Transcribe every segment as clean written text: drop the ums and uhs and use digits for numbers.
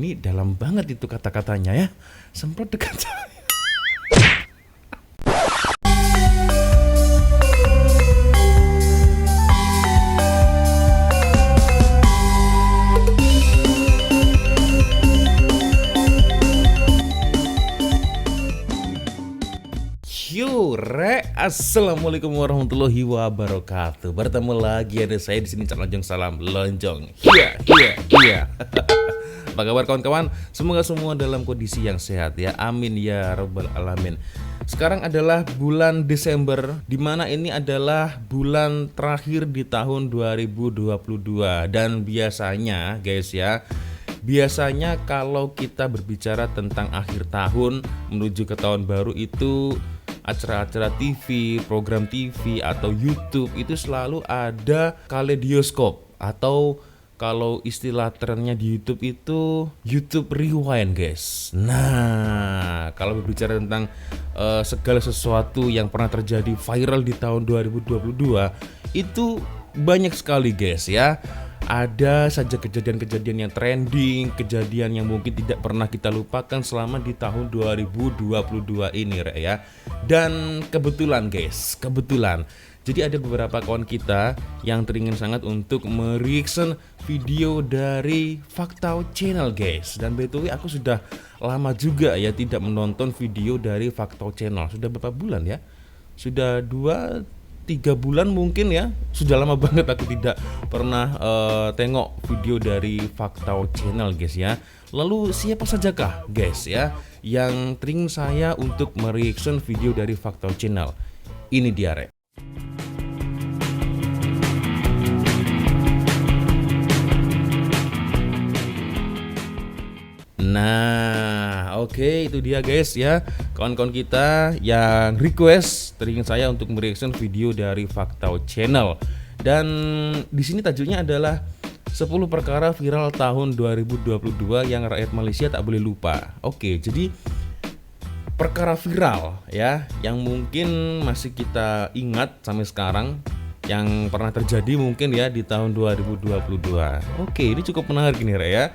ini dalam banget itu kata-katanya ya. Semprot dekat saya. Assalamualaikum warahmatullahi wabarakatuh. Bertemu lagi ada saya di sini, Cak Lonjong Salam Lonjong. Iya. Apa kabar kawan-kawan? Semoga semua dalam kondisi yang sehat ya. Amin ya rabbal alamin. Sekarang adalah bulan Desember, dimana ini adalah bulan terakhir di tahun 2022. Dan biasanya guys ya, biasanya kalau kita berbicara tentang akhir tahun menuju ke tahun baru itu acara-acara TV, program TV atau YouTube itu selalu ada kaleidoskop, atau kalau istilah trennya di YouTube itu YouTube Rewind guys. Nah, kalau berbicara tentang segala sesuatu yang pernah terjadi viral di tahun 2022 itu banyak sekali guys ya. Ada saja kejadian-kejadian yang trending, kejadian yang mungkin tidak pernah kita lupakan selama di tahun 2022 ini ya. Dan kebetulan guys, jadi ada beberapa kawan kita yang teringin sangat untuk mereaction video dari Faktau Channel guys. Dan by the way aku sudah lama juga ya tidak menonton video dari Faktau Channel. Sudah berapa bulan ya? Sudah 2-3 bulan mungkin ya. Sudah lama banget aku tidak pernah tengok video dari Faktau Channel guys ya. Lalu siapa sajakah guys ya yang teringin saya untuk mereaction video dari Faktau Channel? Ini dia rek. Nah, oke, itu dia guys ya, kawan-kawan kita yang request teringin saya untuk mereaction video dari Faktau Channel. Dan di sini tajuknya adalah 10 perkara viral tahun 2022 yang rakyat Malaysia tak boleh lupa. Oke, jadi perkara viral ya yang mungkin masih kita ingat sampai sekarang, yang pernah terjadi mungkin ya di tahun 2022. Oke, ini cukup menarik nih Rek ya.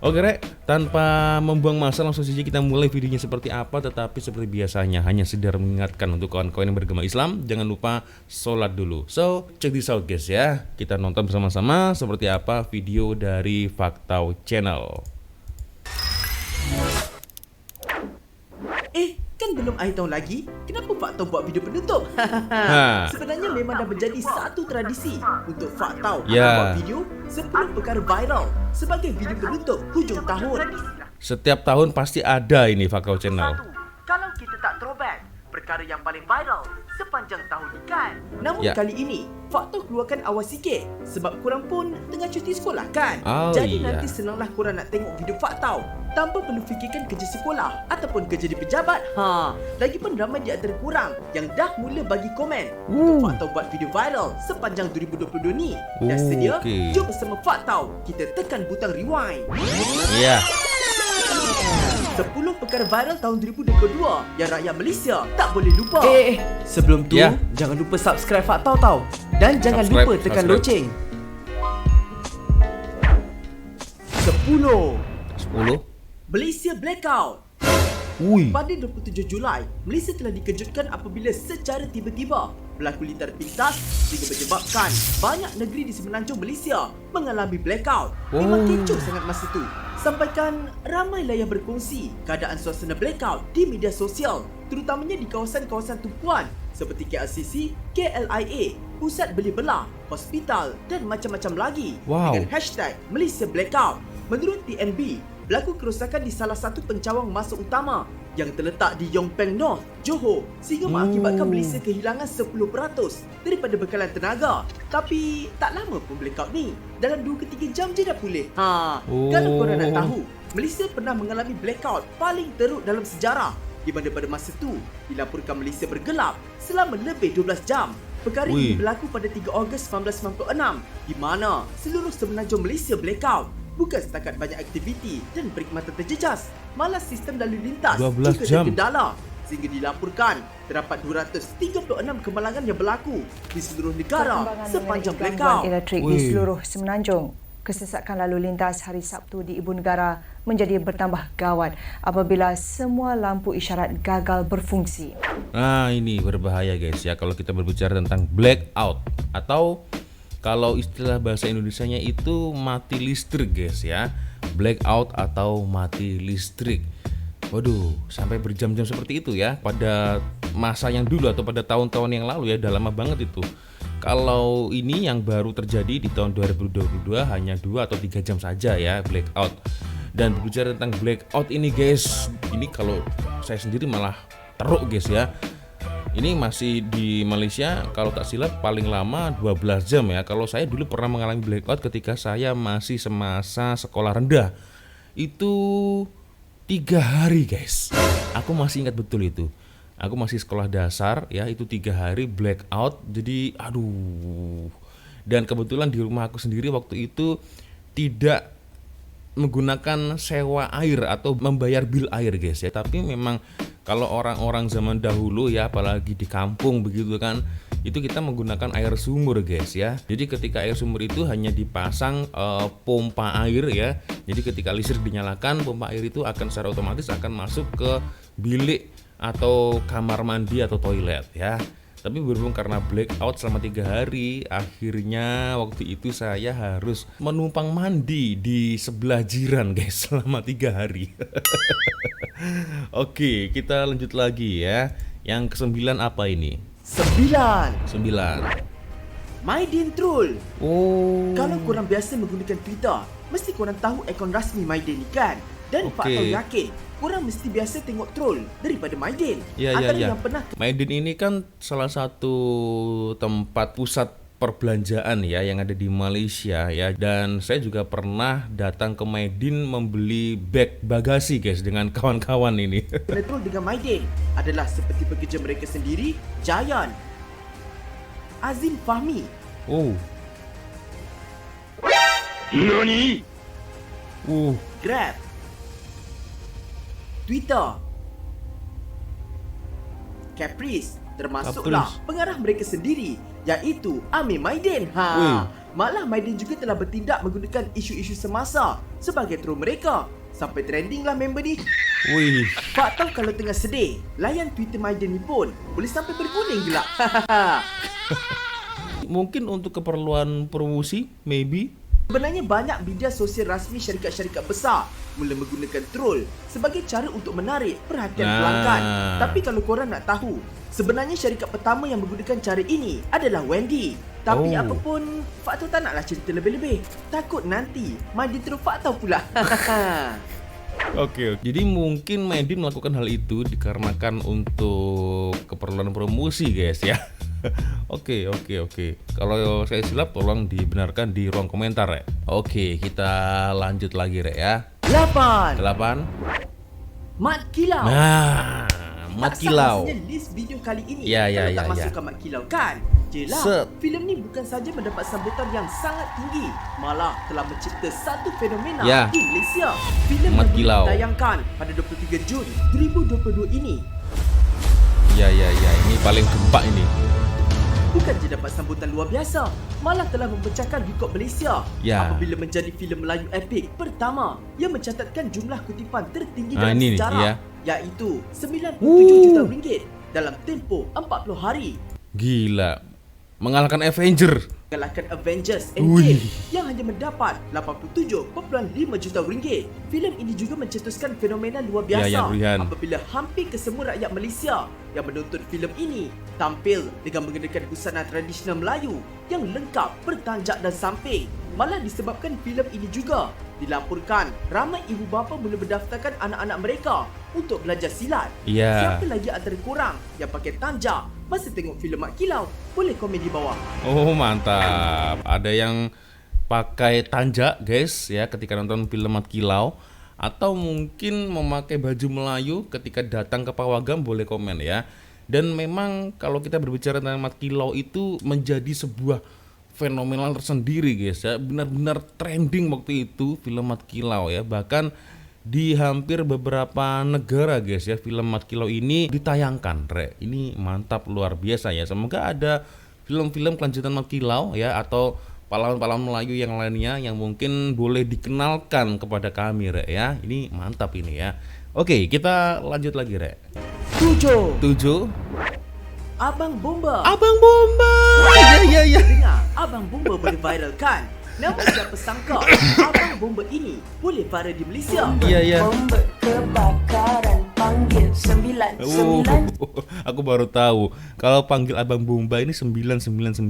Oke Rek, tanpa membuang masa langsung saja kita mulai videonya seperti apa. Tetapi seperti biasanya hanya sekedar mengingatkan untuk kawan-kawan yang beragama Islam, jangan lupa sholat dulu. So, check this out guys ya. Kita nonton bersama-sama seperti apa video dari Faktau Channel. Kan belum akhir tahun lagi, kenapa Faktau buat video penutup? Sebenarnya memang dah menjadi satu tradisi untuk Faktau buat video 10 perkara viral sebagai video penutup hujung tahun. Setiap tahun pasti ada ini Faktau Channel. Kalau kita tak throwback, perkara yang paling viral sepanjang tahun ni kan. Namun kali ini, Faktau keluarkan awal sikit sebab korang pun tengah cuti sekolah kan. Jadi nanti senanglah korang nak tengok video Faktau tanpa perlu fikirkan kerja sekolah ataupun kerja di pejabat. Lagipun ramai di antara korang yang dah mula bagi komen untuk Faktau buat video viral sepanjang 2022 ni. Dah sedia? Jom bersama Faktau kita tekan butang rewind. 10 perkara viral tahun 2022 yang rakyat Malaysia tak boleh lupa. Sebelum tu jangan lupa subscribe Faktau tau. Dan jangan lupa tekan loceng. 10. Malaysia blackout. Pada 27 Julai, Malaysia telah dikejutkan apabila secara tiba-tiba berlaku lintar pintas sehingga menyebabkan banyak negeri di semenanjung Malaysia mengalami blackout. Memang kecoh sangat masa tu. Sampaikan ramailah yang berkongsi keadaan suasana blackout di media sosial, terutamanya di kawasan-kawasan tumpuan seperti KLCC, KLIA, pusat beli belah, hospital dan macam-macam lagi dengan hashtag Malaysia blackout. Menurut TNB, berlaku kerosakan di salah satu pencawang masuk utama yang terletak di Yong Peng North, Johor, sehingga mengakibatkan Malaysia kehilangan 10% daripada bekalan tenaga. Tapi tak lama pun blackout ni, dalam 2 ke 3 jam je dah pulih. Kalau korang nak tahu, Malaysia pernah mengalami blackout paling teruk dalam sejarah, di mana pada masa tu dilaporkan Malaysia bergelap selama lebih 12 jam. Perkara ini berlaku pada 3 Ogos 1996, di mana seluruh semenanjung Malaysia blackout. Bukan setakat banyak aktiviti dan perkhidmatan terjejas, malah sistem lalu lintas juga terkendala sehingga dilaporkan terdapat 236 kemalangan yang berlaku di seluruh negara sepanjang blackout. Elektrik di seluruh semenanjung. Kesesakan lalu lintas hari Sabtu di Ibu Negara menjadi bertambah gawat apabila semua lampu isyarat gagal berfungsi. Nah, ini berbahaya guys ya kalau kita berbicara tentang blackout atau kalau istilah bahasa Indonesianya itu mati listrik guys ya. Blackout atau mati listrik. Waduh, sampai berjam-jam seperti itu ya pada masa yang dulu atau pada tahun-tahun yang lalu ya, udah lama banget itu. Kalau ini yang baru terjadi di tahun 2022 hanya 2 atau 3 jam saja ya blackout. Dan berbicara tentang blackout ini guys, ini kalau saya sendiri malah teruk guys ya. Ini masih di Malaysia kalau tak silap paling lama 12 jam ya. Kalau saya dulu pernah mengalami blackout ketika saya masih semasa sekolah rendah. Itu 3 hari guys. Aku masih ingat betul itu. Aku masih sekolah dasar ya, itu 3 hari blackout. Jadi aduh. Dan kebetulan di rumah aku sendiri waktu itu tidak menggunakan sewa air atau membayar bil air guys ya. Tapi memang kalau orang-orang zaman dahulu ya, apalagi di kampung begitu kan, itu kita menggunakan air sumur guys ya. Jadi ketika air sumur itu hanya dipasang pompa air ya. Jadi ketika listrik dinyalakan, pompa air itu akan secara otomatis akan masuk ke bilik atau kamar mandi atau toilet ya. Tapi berhubung karena blackout selama 3 hari, akhirnya waktu itu saya harus menumpang mandi di sebelah jiran guys selama 3 hari. Oke, kita lanjut lagi ya. Yang ke-9 apa ini? 9. 9. Maiden Troll. Oh. Kalau korang biasa menggunakan Twitter, mesti korang tahu akaun rasmi Maiden ni kan? Dan Pak Tau yakin korang mesti biasa tengok troll daripada Maiden. Antara yang pernah Maiden ini kan salah satu tempat pusat perbelanjaan ya yang ada di Malaysia ya. Dan saya juga pernah datang ke Maiden membeli bag bagasi guys dengan kawan-kawan ini. troll dengan Maiden adalah seperti pekerja mereka sendiri, Giant, Azim Fahmi. Oh. Nani? Grab, Twitter, Caprice, termasuklah pengarah mereka sendiri iaitu Amir Maiden. Malah Maiden juga telah bertindak menggunakan isu-isu semasa sebagai troll mereka. Sampai trending lah member ni. Pak tahu kalau tengah sedih, layan Twitter Maiden ni pun boleh sampai berguling gelap. Mungkin untuk keperluan promosi, maybe. Sebenarnya banyak media sosial rasmi syarikat-syarikat besar mula menggunakan troll sebagai cara untuk menarik perhatian pelanggan. Tapi kalau korang nak tahu, sebenarnya syarikat pertama yang menggunakan cara ini adalah Wendy. Tapi apapun, Fak Tau tak naklah cerita lebih-lebih. Takut nanti mandi terus Fak Tau pula. Oke. Jadi mungkin Maiden melakukan hal itu dikarenakan untuk keperluan promosi guys ya. Oke. Kalau saya silap tolong dibenarkan di ruang komentar ya. Oke, kita lanjut lagi Rek ya. 8. Mat Kilau. Nah, Mat Kilau. Tak list video kali ini tak masukkan Mat Kilau kan? Jelah, filem ni bukan saja mendapat sambutan yang sangat tinggi, malah telah mencipta satu fenomena di Malaysia. Filem Mat Kilau ditayangkan pada 23 Jun 2022 ini. Ini paling gempak ini. Bukan je dapat sambutan luar biasa, malah telah memecahkan rekod Malaysia apabila menjadi filem Melayu epik pertama yang mencatatkan jumlah kutipan tertinggi dalam sejarah, iaitu 97 juta ringgit dalam tempoh 40 hari. Gila, mengalahkan Avengers Endgame yang hanya mendapat 87.5 juta ringgit. Filem ini juga mencetuskan fenomena luar biasa apabila hampir kesemua rakyat Malaysia yang menonton filem ini tampil dengan mengenakan busana tradisional Melayu yang lengkap bertanjak dan samping. Malah disebabkan filem ini juga dilaporkan ramai ibu bapa mula berdaftarkan anak-anak mereka untuk belajar silat. Siapa lagi antara korang yang pakai tanjak masa tengok filem Mat Kilau? Boleh komen di bawah. Oh mantap. Ada yang pakai tanjak guys ya ketika nonton film Mat Kilau, atau mungkin memakai baju Melayu ketika datang ke Pawagam, boleh komen ya. Dan memang kalau kita berbicara tentang Mat Kilau itu menjadi sebuah fenomenal tersendiri guys ya. Benar-benar trending waktu itu film Mat Kilau ya. Bahkan di hampir beberapa negara guys ya film Mat Kilau ini ditayangkan. Ini mantap luar biasa ya. Semoga ada film-film kelanjutan Mat Kilau ya, atau pahlawan-pahlawan Melayu yang lainnya yang mungkin boleh dikenalkan kepada kami, Rek ya. Ini mantap ini ya. Oke, kita lanjut lagi, Rek. 7. 7. Abang Bomba. Abang Bomba. Iya. Dengar, Abang Bomba boleh viral kan? Namun siapa sangka Abang Bomba ini boleh viral di Malaysia. Iya. Bomba kebakaran panggil 999. Aku baru tahu kalau panggil Abang Bomba ini 999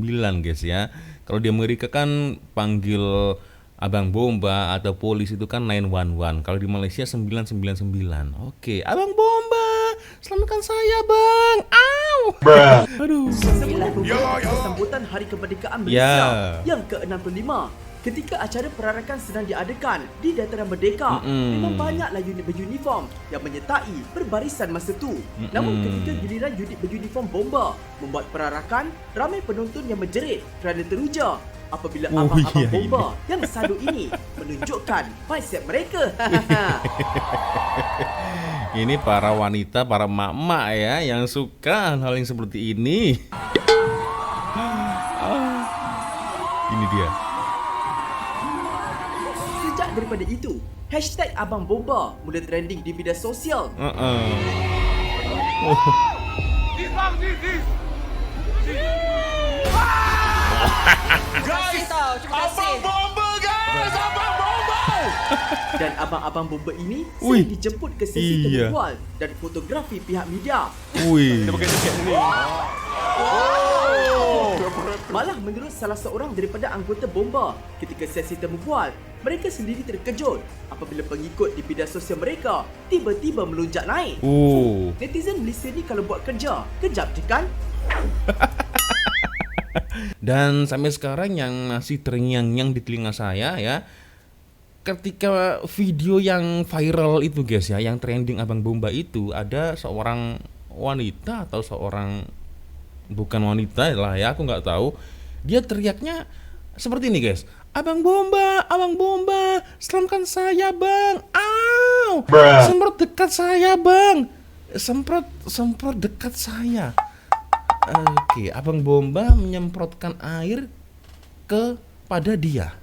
guys ya. Kalau di Amerika kan panggil Abang Bomba atau polis itu kan 911. Kalau di Malaysia 999. Oke, Abang Bomba, selamatkan saya, Bang. Au. Aduh. Sebelum membuat sambutan Hari Kemerdekaan Malaysia yang ke-65, ketika acara perarakan sedang diadakan di Dataran Merdeka, memang banyaklah unit beruniform yang menyertai perbarisan masa tu. Namun ketika giliran unit beruniform bomba membuat perarakan, ramai penonton yang menjerit kerana teruja apabila abang-abang bomba yang sadu ini menunjukkan bicep mereka. Ini para wanita, para mak-mak ya yang suka hal yang seperti ini. Ini dia. Sejak daripada itu, hashtag Abang Bomba mula trending di media sosial. Dan abang-abang bomba ini sering dijemput ke sesi terbual dan fotografi pihak media. Malah menurut salah seorang daripada anggota bomba, ketika sesi terbual, mereka sendiri terkejut apabila pengikut di media sosial mereka tiba-tiba melonjak naik. Netizen Malaysia ni kalau buat kerja, kejap je kan? Dan sampai sekarang yang masih terngiang-ngiang di telinga saya ya, ketika video yang viral itu guys ya, yang trending Abang Bomba itu, ada seorang wanita atau seorang bukan wanita lah ya, aku nggak tahu, dia teriaknya seperti ini guys, Abang Bomba, selamatkan saya Bang, au, semprot dekat saya Bang, semprot dekat saya. Oke, Abang Bomba menyemprotkan air kepada dia.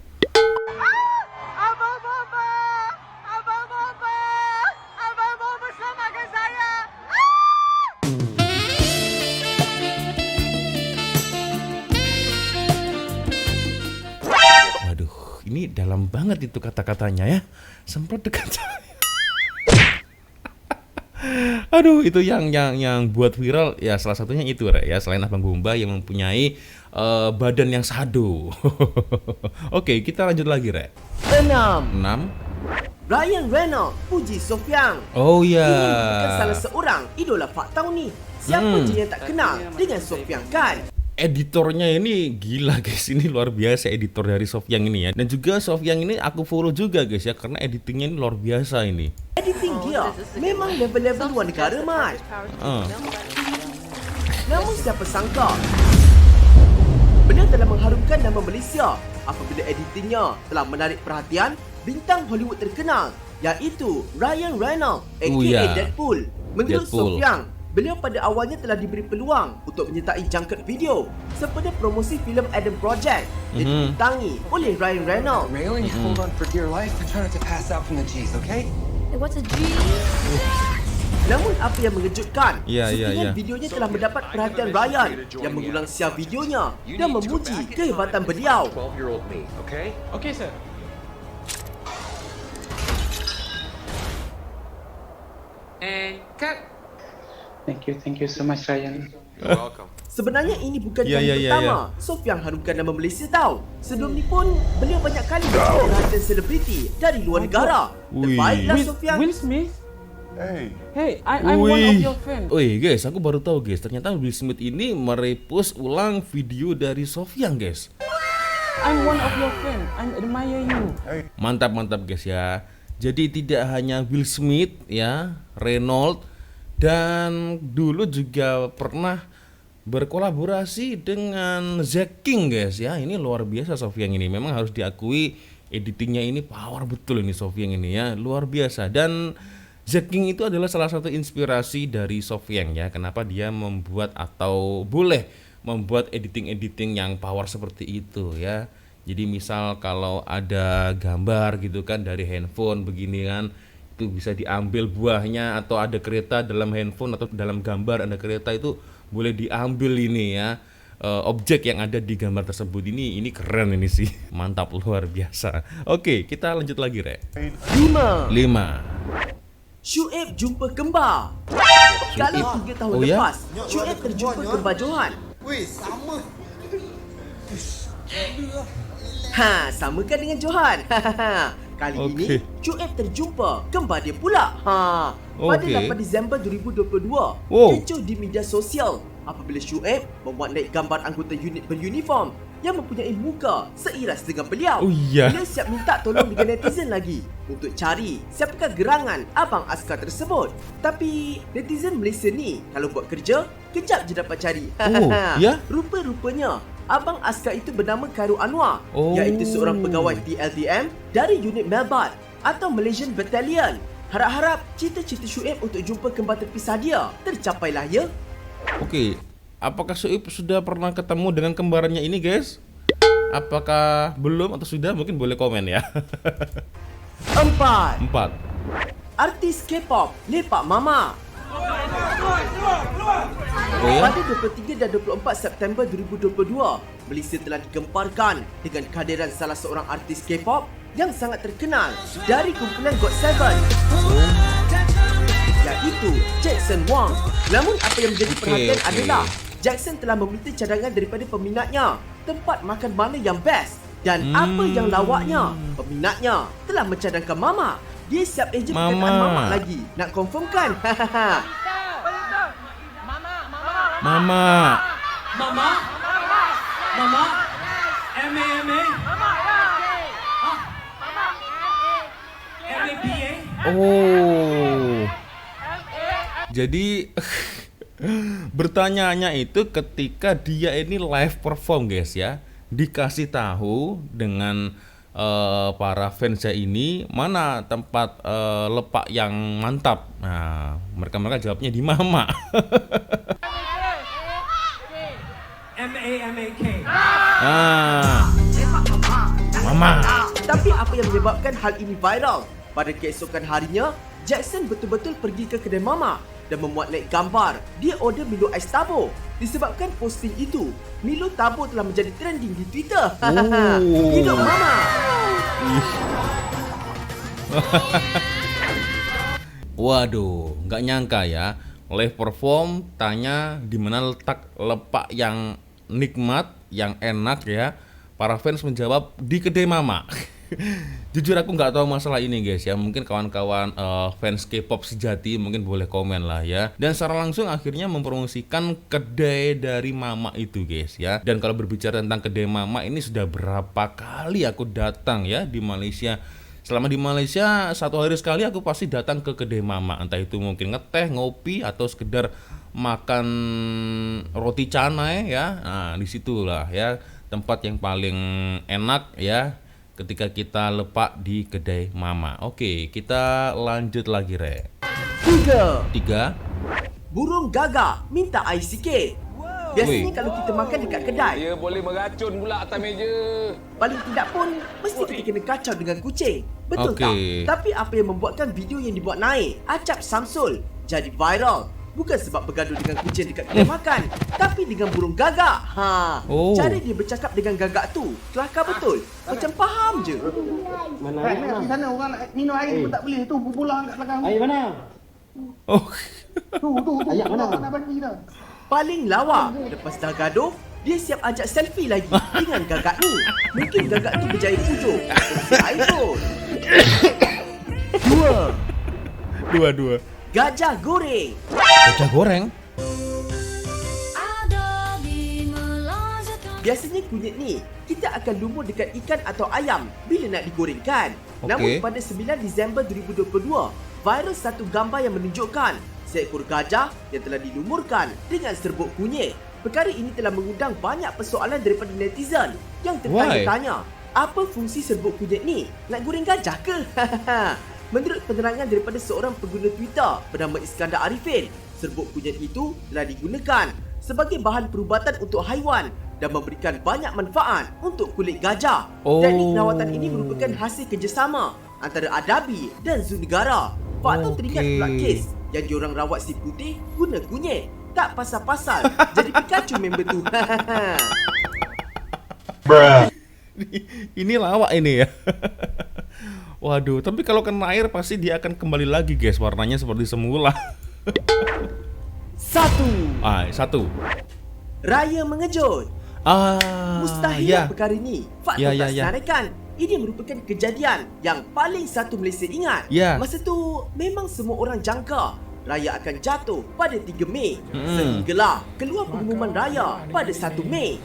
Ini dalam banget itu kata-katanya ya. Semprot dekat saya. Aduh, itu yang buat viral ya, salah satunya itu Rek ya, selain Abang Bomba yang mempunyai badan yang sado. Oke, kita lanjut lagi Rek. 6. Ryan Reynolds puji Sophiang. Oh ya. Ini bukan salah seorang idola Pak Tau ni. Siapa je yang tak kenal dengan Sophiang kan? Editornya ini gila guys, ini luar biasa editor dari Sophiang ini ya. Dan juga Sophiang ini aku follow juga guys ya, karena editingnya ini luar biasa ini. Editing dia memang level-level luar negara Mat. Namun siapa sangka beliau telah mengharumkan nama Malaysia apabila editingnya telah menarik perhatian bintang Hollywood terkenal, iaitu Ryan Reynolds aka Deadpool. Menurut Sophiang, beliau pada awalnya telah diberi peluang untuk menyertai jangkit video sempena promosi filem Adam Project yang dibintangi oleh Ryan Reynolds. Raylan, you hold on for dear life and try not to pass out from the G's, okay? What's a G? Namun apa yang mengejutkan, Ya. videonya telah mendapat perhatian Ryan yang mengulang share videonya dan memuji kehebatan beliau. 12-year-old me, okay? Okay, sir. And cut. Thank you so much, Ryan. You're welcome. Sebenarnya ini bukan Ya, kali ya, pertama Sophiang harumkan nama Malaysia tau. Sebelum ni pun beliau banyak kali menjadi perhatian selebriti dari luar negara. Terbaiklah Sophiang. Will Smith? Hey. Hey, I'm one of your fans. Wih guys, aku baru tahu guys, ternyata Will Smith ini merepost ulang video dari Sophiang guys. I'm one of your fans. I admire you. Mantap guys ya. Jadi tidak hanya Will Smith ya, Reynolds, dan dulu juga pernah berkolaborasi dengan Zack King guys ya. Ini luar biasa Sophiang ini, memang harus diakui editingnya ini power betul ini Sophiang ini ya, luar biasa. Dan Zack King itu adalah salah satu inspirasi dari Sophiang ya. Kenapa dia membuat atau boleh membuat editing yang power seperti itu ya. Jadi misal kalau ada gambar gitu kan dari handphone begini kan, itu bisa diambil buahnya, atau ada kereta dalam handphone atau dalam gambar ada kereta, itu boleh diambil ini ya. Objek yang ada di gambar tersebut. Ini keren ini sih. Mantap, luar biasa. Oke, kita lanjut lagi, Re. 5. 5. Syuib jumpa kembar. Kalau 3 tahun Oh, ya? lepas, Syuib terjumpa kembar Johan. Samakan dengan Johan. Kali ini Okey. Syuib terjumpa kembar dia pula. Pada Okey. 8 Disember 2022, Wow. kecoh di media sosial apabila Syuib memuat naik gambar anggota unit beruniform yang mempunyai muka seiras dengan beliau. Oh, ya. Dia siap minta tolong dengan netizen lagi untuk cari siapakah gerangan abang askar tersebut. Tapi netizen Malaysia ni kalau buat kerja, kejap je dapat cari. Oh, ya? Rupa-rupanya abang askar itu bernama Khairul Anwar, Oh. iaitu seorang pegawai PLDM dari unit Melbat atau Malaysian Battalion. Harap-harap cita-cita Syuib untuk jumpa kembar terpisah dia tercapailah ya. Oke, apakah Syuib sudah pernah ketemu dengan kembarannya ini, guys? Apakah belum atau sudah? Mungkin boleh komen ya. 4. 4. Artis K-pop Lepak Mama. Oh ya? Pada 23 dan 24 September 2022, Malaysia telah digemparkan dengan kehadiran salah seorang artis K-pop yang sangat terkenal dari kumpulan GOT7, iaitu Jackson Wang. Namun apa yang menjadi perhatian okey. adalah Jackson telah meminta cadangan daripada peminatnya tempat makan mana yang best dan apa yang lawaknya. Peminatnya telah mencadangkan Mama. Dia siap ejen Mama. perkataan Mama lagi. Nak confirmkan? Mama. Oh. Jadi bertanyanya itu ketika dia ini live perform, guys ya. Dikasih tahu dengan para fansnya ini mana tempat lepak yang mantap. Nah, mereka jawabnya di Mama. Ah, Mama. Tapi apa yang menyebabkan hal ini viral? Pada keesokan harinya, Jackson betul-betul pergi ke kedai Mama dan memuat naik gambar dia order Milo Ais Tabur. Disebabkan posting itu, Milo Tabur telah menjadi trending di Twitter. Oh. Hidup Mama. Waduh, nggak nyangka ya. Live perform tanya di mana letak lepak yang nikmat, yang enak ya. Para fans menjawab di kedai Mama. Jujur aku nggak tahu masalah ini, guys ya. Mungkin kawan-kawan fans K-pop sejati mungkin boleh komen lah ya. Dan secara langsung akhirnya mempromosikan kedai dari Mama itu, guys ya. Dan kalau berbicara tentang kedai Mama ini, sudah berapa kali aku datang ya di Malaysia. Selama di Malaysia, 1 hari sekali aku pasti datang ke kedai Mama. Entah itu mungkin ngeteh, ngopi, atau sekedar makan roti canai ya. Nah, disitulah ya tempat yang paling enak ya ketika kita lepak di kedai Mama. Oke, kita lanjut lagi, Re. 3. 3. Burung gagak minta air sikit. Biasanya Weh. kalau kita makan dekat kedai, Dia boleh meracun pula atas meja. paling tidak pun mesti kita kena kacau dengan kucing. Betul tak? Okey. Tapi apa yang membuatkan video yang dibuat naik Acap Samsul jadi viral? Bukan sebab bergaduh dengan kucing dekat kedai makan, tapi dengan burung gagak. Oh. Cara dia bercakap dengan gagak tu kelakar betul. Macam faham je. Di sana orang nak minum air pun tak boleh. Tu pulang kat belakang. Air mana? Oh. Tu. Ayat mana? Nak bagi dah. Paling lawak, lepas dah gaduh, dia siap ajak selfie lagi dengan gagak ni. Mungkin gagak tu berjaya pujuk si iPhone. 2. 2. Gajah goreng. Gajah goreng. Biasanya kunyit ni kita akan lumur dekat ikan atau ayam bila nak digorengkan. Okey. Namun pada 9 Disember 2022, viral satu gambar yang menunjukkan seekor gajah yang telah dilumurkan dengan serbuk kunyit. Perkara ini telah mengundang banyak persoalan daripada netizen yang tertanya-tanya, apa fungsi serbuk kunyit ni? Nak goreng gajah ke? Menurut penerangan daripada seorang pengguna Twitter bernama Iskandar Arifin, serbuk kunyit itu telah digunakan sebagai bahan perubatan untuk haiwan dan memberikan banyak manfaat untuk kulit gajah. Oh. Teknik rawatan ini merupakan hasil kerjasama antara Adabi dan Zoo Negara. Pak Tau teringat pula kes yang diorang rawat si putih guna kunyit. Tak pasal-pasal jadi Pikachu member tu. Ini lawak ini ya. Waduh, tapi kalau kena air pasti dia akan kembali lagi guys, warnanya seperti semula. 1. Satu. Raya mengejut. Mustahil ya. perkara ini. Fakta Ya, tak ya. senaraikan. Ini merupakan kejadian yang paling satu Malaysia ingat. Ya. Masa tu memang semua orang jangka raya akan jatuh pada 3 Mei. Sehinggalah keluar pengumuman raya pada 1 Mei.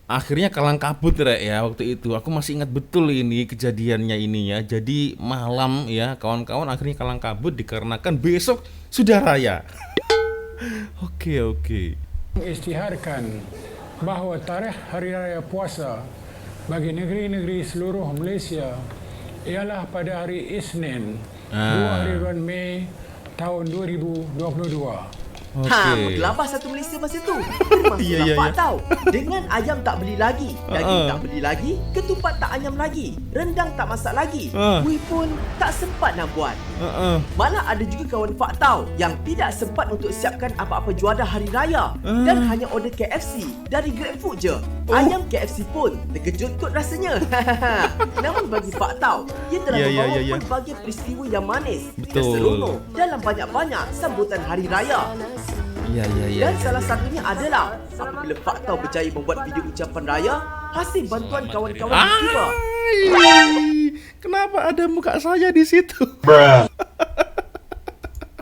Akhirnya kalang kabut Rek ya waktu itu. Aku masih ingat betul ini kejadiannya ini ya. Jadi malam ya kawan-kawan akhirnya kalang kabut dikarenakan besok sudah raya. Oke. Mengisytiharkan bahawa tarikh Hari Raya Puasa bagi negeri-negeri seluruh Malaysia ialah pada hari Isnin 2 hari bulan Mei tahun 2022. Menggelabah satu Malaysia masa tu. Termasuklah Ya. Pak Tau. Dengan ayam tak beli lagi, daging tak beli lagi, ketupat tak anyam lagi, rendang tak masak lagi, kuih pun tak sempat nak buat. Malah ada juga kawan Pak Tau yang tidak sempat untuk siapkan apa-apa juadah hari raya dan hanya order KFC dari GrabFood je. Ayam KFC pun terkejut kot rasanya. Namun bagi Pak Tau, ia telah membawa pelbagai peristiwa yang manis dan Betul. seronok dalam banyak-banyak sambutan hari raya. Iya. Dan salah satunya adalah apabila Pak Tau berjaya membuat video ucapan raya hasil bantuan kawan-kawan YouTuber. Kenapa ada muka saya di situ?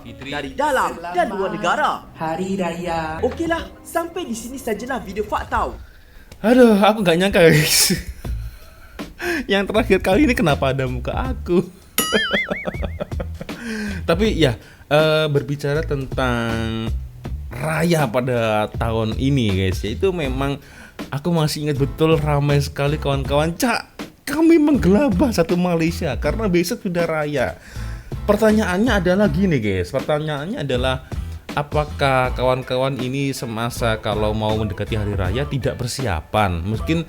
Dari dalam dan luar negara. Hari Raya. Okeylah, sampai di sini sajalah video Pak Tau. Aduh, aku nggak nyangka guys. Yang terakhir kali ini kenapa ada muka aku? Tapi ya, berbicara tentang raya pada tahun ini guys, ya itu memang aku masih ingat betul ramai sekali kawan-kawan. Kami menggelabah satu Malaysia karena besok sudah raya. Pertanyaannya adalah gini guys, apakah kawan-kawan ini semasa kalau mau mendekati hari raya tidak persiapan? Mungkin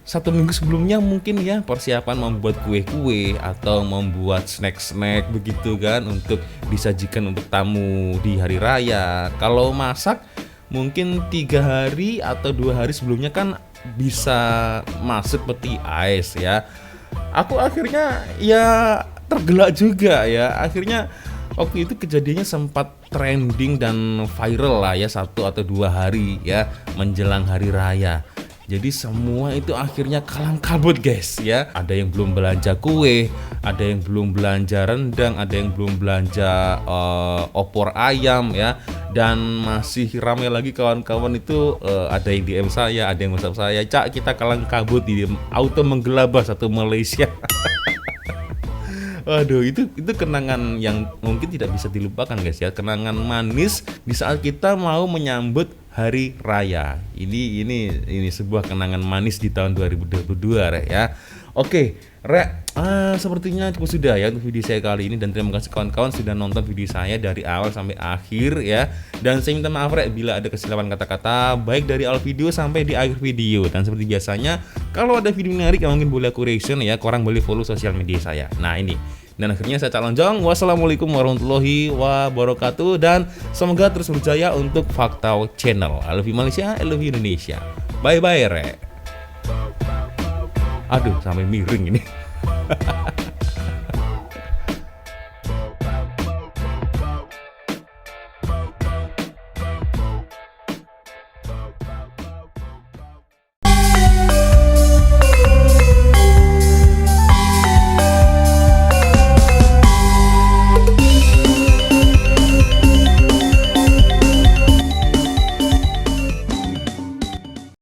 1 minggu sebelumnya mungkin ya persiapan membuat kue-kue atau membuat snack-snack begitu kan untuk disajikan untuk tamu di hari raya. Kalau masak mungkin 3 hari atau 2 hari sebelumnya kan bisa masuk peti ais ya. Aku akhirnya ya tergelak juga ya. Akhirnya waktu itu kejadiannya sempat trending dan viral lah ya 1 atau 2 hari ya menjelang hari raya. Jadi semua itu akhirnya kalang kabut guys ya. Ada yang belum belanja kue, ada yang belum belanja rendang, ada yang belum belanja opor ayam ya. Dan masih ramai lagi kawan-kawan itu ada yang DM saya, ada yang WhatsApp saya, Cak kita kalang kabut di auto menggelabah satu Malaysia. Waduh, itu kenangan yang mungkin tidak bisa dilupakan guys ya. Kenangan manis di saat kita mau menyambut hari raya. Ini sebuah kenangan manis di tahun 2022 Rek ya. Oke, Rek, sepertinya cukup sudah ya untuk video saya kali ini. Dan terima kasih kawan-kawan sudah nonton video saya dari awal sampai akhir ya. Dan saya minta maaf Rek bila ada kesilapan kata-kata baik dari awal video sampai di akhir video. Dan seperti biasanya kalau ada video menarik yang mungkin boleh aku reaction ya, korang boleh follow sosial media saya. Nah ini. Dan akhirnya saya Cak Lonjong. Wassalamualaikum warahmatullahi wabarakatuh. Dan semoga terus berjaya untuk Fakta Channel. I love you Malaysia, I love you Indonesia. Bye bye Rek. Aduh sampai miring ini.